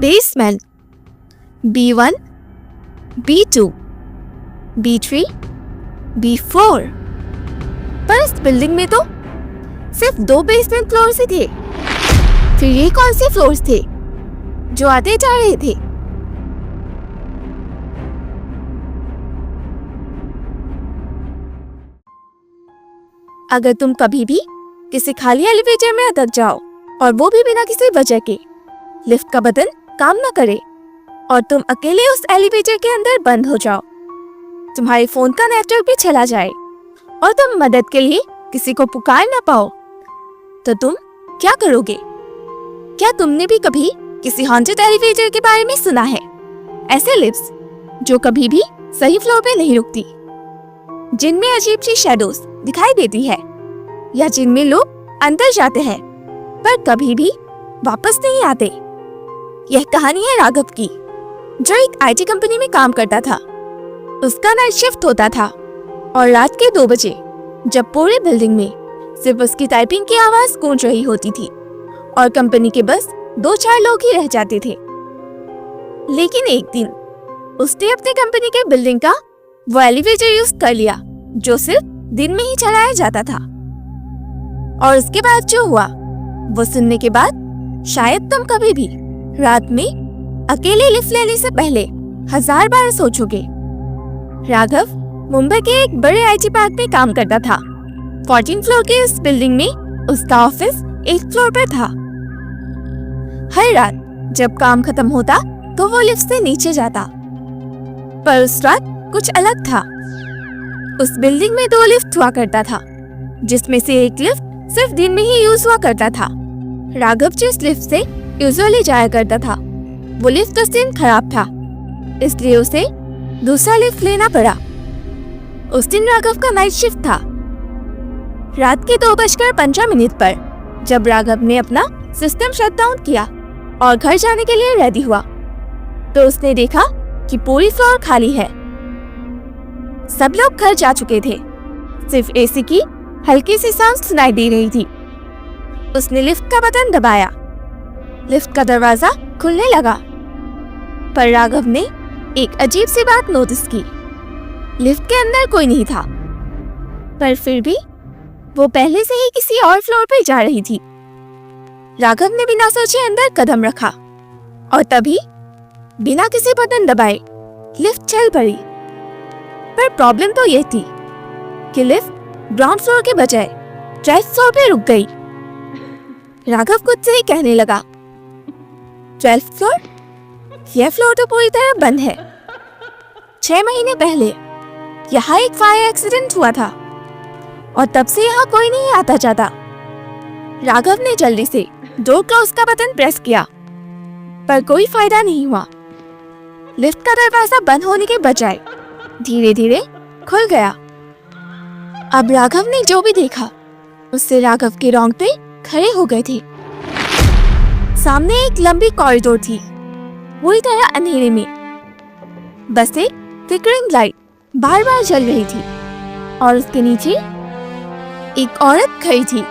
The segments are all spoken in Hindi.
Basement, B1, B2, B3, B4। पर इस बिल्डिंग में तो सिर्फ 2 बेसमेंट फ्लोर्स ही थे। फिर ये कौन से फ्लोर्स थे जो आते जा रहे थे? अगर तुम कभी भी किसी खाली एलिवेटर में अटक जाओ और वो भी बिना किसी वजह के, लिफ्ट का बटन काम न करे और तुम अकेले उस एलिवेटर के अंदर बंद हो जाओ, तुम्हारे फोन का नेटवर्क भी चला जाए और तुम मदद के लिए किसी को पुकार ना पाओ, तो तुम क्या करोगे? क्या तुमने भी कभी किसी हॉन्टेड एलिवेटर के बारे में सुना है? ऐसे लिफ्ट्स जो कभी भी सही फ्लोर पे नहीं रुकती, जिनमें अजीब सी शैडोज दिखाई देती है, या जिनमें लोग अंदर जाते हैं पर कभी भी वापस नहीं आते। यह कहानी है राघव की, जो एक आईटी कंपनी में काम करता था। उसका नाइट शिफ्ट होता था और रात के 2 बजे जब पूरे बिल्डिंग में सिर्फ उसकी टाइपिंग की आवाज गूंज रही होती थी और कंपनी के बस 2-4 लोग ही रह जाते थे। लेकिन एक दिन उसने अपने कंपनी के बिल्डिंग का वो एलिवेटर यूज कर लिया जो सिर्फ दिन में ही चलाया जाता था। और उसके बाद जो हुआ वो सुनने के बाद शायद तुम कभी भी रात में अकेले लिफ्ट लेने से पहले 1000 बार सोचोगे। राघव मुंबई के एक बड़े आईटी पार्क में काम करता था। 14 फ्लोर के इस बिल्डिंग में उसका ऑफिस 1 फ्लोर पर था। हर रात जब काम खत्म होता तो वो लिफ्ट से नीचे जाता, पर उस रात कुछ अलग था। उस बिल्डिंग में 2 लिफ्ट हुआ करता था, जिसमें से एक लिफ्ट सिर्फ दिन में ही यूज हुआ करता था। राघव जिस लिफ्ट से यूजुअली जाया करता था वो लिफ्ट उस दिन खराब था, इसलिए उसे दूसरा लिफ्ट लेना पड़ा। उस दिन राघव का नाइट शिफ्ट था। रात के 2:15 पर जब राघव ने अपना सिस्टम शट डाउन किया और घर जाने के लिए रेडी हुआ तो उसने देखा कि पूरी फ्लोर खाली है। सब लोग घर जा चुके थे, सिर्फ एसी की हल्की सी साउंड सुनाई दे रही थी। उसने लिफ्ट का बटन दबाया, लिफ्ट का दरवाजा खुलने लगा, पर राघव ने एक अजीब सी बात नोटिस की। लिफ्ट के अंदर कोई नहीं था, पर फिर भी वो पहले से ही किसी और फ्लोर पर जा रही थी। राघव ने बिना सोचे अंदर कदम रखा और तभी बिना किसी बटन दबाए लिफ्ट चल पड़ी। पर प्रॉब्लम तो ये थी कि लिफ्ट ग्राउंड फ्लोर के बजाय 12th फ्लोर पे रुक गई। राघव खुद से ही कहने लगा, 12th फ्लोर? यह फ्लोर तो पूरी तरह बंद है। 6 महीने पहले यहाँ एक फायर एक्सीडेंट हुआ था और तब से यहाँ कोई नहीं आता जाता। राघव ने जल्दी से डोर क्लोज का बटन प्रेस किया, पर कोई फायदा नहीं हुआ। लिफ्ट का दरवाजा बंद होने के बजाय धीरे धीरे खुल गया। अब राघव ने जो भी देखा उससे राघव के रोंगटे खड़े हो गए थे। सामने एक लंबी कॉरिडोर थी, पूरी तरह अंधेरे में। बस एक फ्लिकरिंग लाइट बार बार जल रही थी और उसके नीचे एक औरत खड़ी थी।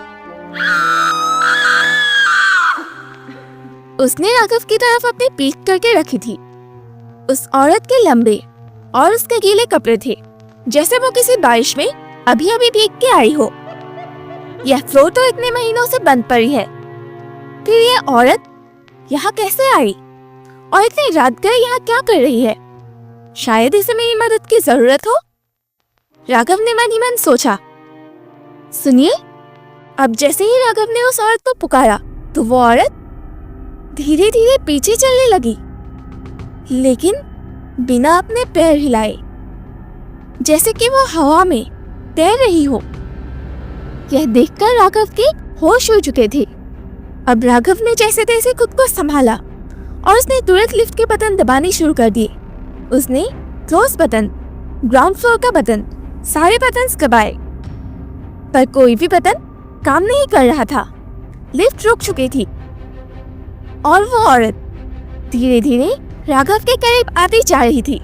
उसने राघव की तरफ अपनी पीठ करके रखी थी। उस औरत के लंबे और उसके गीले कपड़े थे, जैसे वो किसी बारिश में अभी अभी भीग के आई हो। यह फ्लोर तो इतने महीनों से बंद पड़ी है, फिर यह औरत यहाँ कैसे आई और इतनी रात गए यहाँ क्या कर रही है? शायद इसे मेरी मदद की जरूरत हो। राघव ने मन ही मन सोचा। सुनिए। अब जैसे ही राघव ने उस औरत को पुकारा तो वो औरत धीरे धीरे पीछे चलने लगी, लेकिन बिना अपने पैर हिलाए, जैसे कि वो हवा में तैर रही हो। यह देखकर राघव के होश उड़ चुके थे। अब राघव ने जैसे तैसे खुद को संभाला और उसने तुरंत लिफ्ट के बटन दबाने शुरू कर दिए। उसने क्लोज बटन, ग्राउंड फ्लोर का बटन, सारे बटन्स दबाए, पर कोई भी बटन काम नहीं कर रहा था। लिफ्ट रुक चुकी थी और वो औरत धीरे धीरे राघव के करीब आती जा रही थी,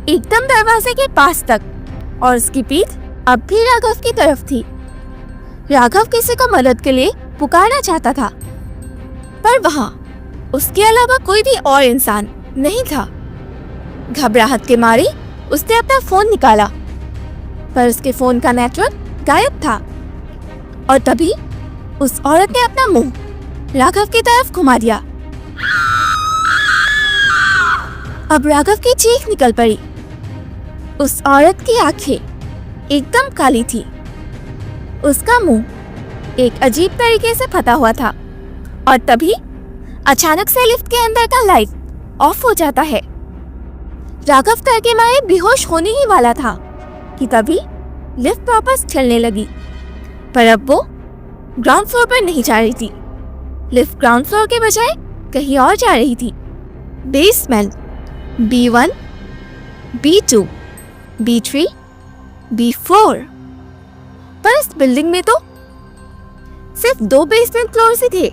एकदम दरवाजे के पास तक, और उसकी पीठ अब भी राघव की तरफ थी। राघव किसी को मदद के लिए पुकारना चाहता था, पर वहां उसके अलावा कोई भी और इंसान नहीं था। घबराहट के मारे उसने अपना फोन निकाला, पर उसके फोन का नेटवर्क गायब था। और तभी उस औरत ने अपना मुंह राघव की तरफ घुमा दिया। अब राघव की चीख निकल पड़ी। उस औरत की आंखें एकदम काली थी, उसका मुंह एक अजीब तरीके से फटा हुआ था। और तभी अचानक से लिफ्ट के अंदर का लाइट ऑफ हो जाता है। राघव डर के मारे बेहोश होने ही वाला था कि तभी लिफ्ट वापस चलने लगी, पर अब वो ग्राउंड फ्लोर पर नहीं जा रही थी। लिफ्ट ग्राउंड फ्लोर के बजाय कहीं और जा रही थी। Basement, B1, B2, B3, B4। पर इस बिल्डिंग में तो सिर्फ 2 बेसमेंट फ्लोर्स ही थे।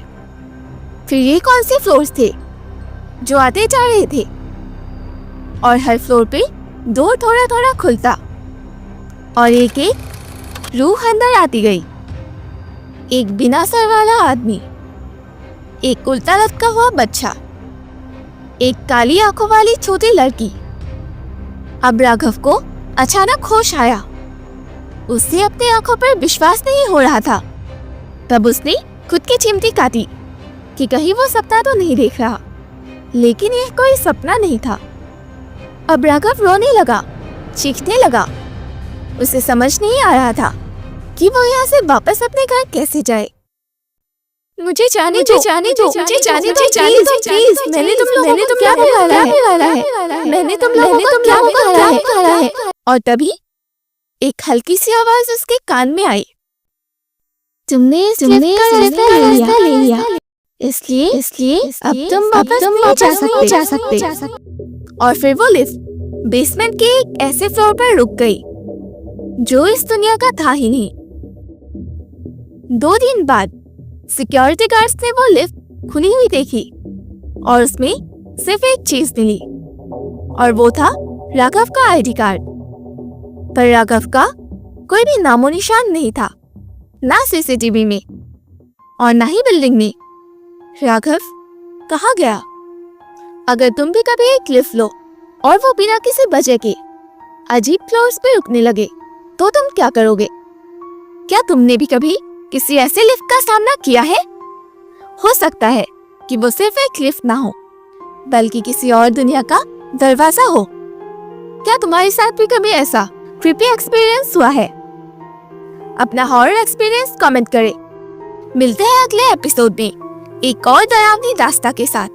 फिर ये कौन से फ्लोर्स थे जो आते जा रहे थे? और हर फ्लोर पे डोर थोड़ा थोड़ा खुलता और एक एक रूह अंदर आती गई। एक बिना सर वाला आदमी, एक उल्टा लटका हुआ बच्चा, एक काली आंखों वाली छोटी लड़की। अब राघव को अचानक होश आया। उसे अपनी आंखों पर विश्वास नहीं हो रहा था। तब उसने खुद की चिमटी काटी कि कहीं वो सपना तो नहीं देख रहा, लेकिन यह कोई सपना नहीं था। अब राघव रोने लगा, चीखने लगा। उसे समझ नहीं आ रहा था कि वो यहाँ से वापस अपने घर कैसे जाए। मुझे जाने दो, प्लीज। मैंने तुम लोगों को क्या बुलाया है? मैंने तुम लोगों को क्या बुलाया है? और तभी एक हल्की सी आवाज उसके कान में आई। तुमने इस लिफ्ट का रास्ता ले लिया, इसलिए अब तुम वापस नहीं जा सकते। और फिर वो लिफ्ट बेसमेंट के एक ऐसे फ्लोर पर रुक गई जो इस दुनिया का था ही नहीं। 2 दिन बाद सिक्योरिटी गार्ड्स ने वो लिफ्ट खुली हुई देखी और उसमें सिर्फ एक चीज मिली, और वो था राघव का आईडी कार्ड। पर राघव का कोई भी नामो निशान नहीं था, ना सीसीटीवी में और ना ही बिल्डिंग में। राघव कहाँ गया? अगर तुम भी कभी एक लिफ्ट लो और वो बिना किसी वजह के अजीब फ्लोर्स पे रुकने लगे तो तुम क्या करोगे? क्या तुमने भी कभी किसी ऐसे लिफ्ट का सामना किया है? हो सकता है कि वो सिर्फ एक लिफ्ट ना हो, बल्कि किसी और दुनिया का दरवाजा हो। क्या तुम्हारे साथ भी कभी ऐसा क्रीपी एक्सपीरियंस हुआ है? अपना हॉरर एक्सपीरियंस कमेंट करें। मिलते हैं अगले एपिसोड में एक और डरावनी दास्तां के साथ।